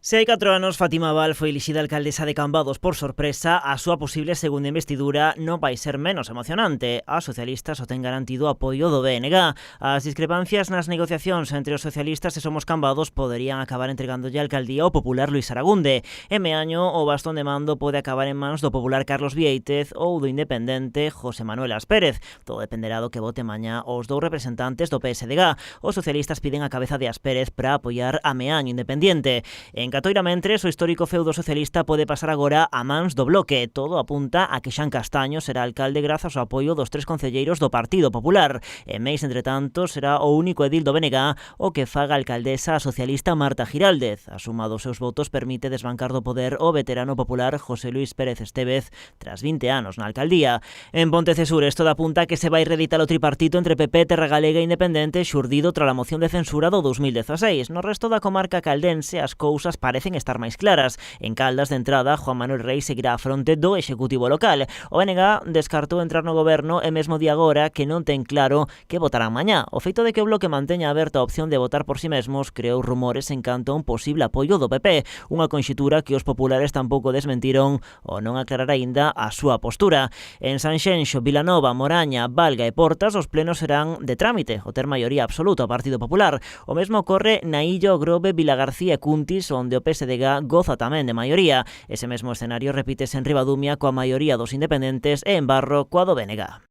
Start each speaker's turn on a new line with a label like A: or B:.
A: Se hai 4 anos, Fátima Abal foi elixida alcaldesa de Cambados por sorpresa, a súa posible segunda investidura non vai ser menos emocionante. A socialistas o ten garantido o apoio do BNG. As discrepancias nas negociacións entre os socialistas e Somos Cambados poderían acabar entregándolle a alcaldía ao popular Luís Aragunde. E meaño, o bastón de mando pode acabar en mans do popular Carlos Viéitez ou do independente José Manuel Aspérez. Todo dependerá do que vote mañá os dous representantes do PSDG. Os socialistas piden a cabeza de Aspérez para apoiar a meaño independiente. En Catoira mentres, o histórico feudo socialista pode pasar agora a mans do Bloque. Todo apunta a que Xan Castaño será alcalde grazas ao apoio dos 3 concelleiros do Partido Popular. E Meis, entre tanto, será o único edil do BNG o que faga alcaldesa a socialista Marta Giraldez. A suma dos seus votos permite desbancar do poder o veterano popular José Luis Pérez Estévez tras 20 anos na alcaldía. En Pontecesures todo apunta a que se vai reeditar o tripartito entre PP, Terra Galega e Independente xurdido tras a moción de censura do 2016. No resto da comarca caldense as cousas parecen estar máis claras. En Caldas, de entrada, Juan Manuel Rei seguirá a fronte do Executivo local. O BNG descartou entrar no goberno e mesmo di agora que non ten claro que votarán mañá. O feito de que o Bloque manteña aberta a opción de votar por si mesmos creou rumores en canto a un posible apoio do PP, unha conxitura que os populares tampouco desmentiron ou non aclarar aínda a súa postura. En Sanxenxo, Vilanova, Moraña, Valga e Portas os plenos serán de trámite, o ter maioría absoluta ao Partido Popular. O mesmo ocorre na Illo, Grove, Vilagarcía e Cuntis, onde o PSDG goza tamén de maioría. Ese mesmo escenario repítese en Ribadumia coa maioría dos independentes e en Barro coa do BNG.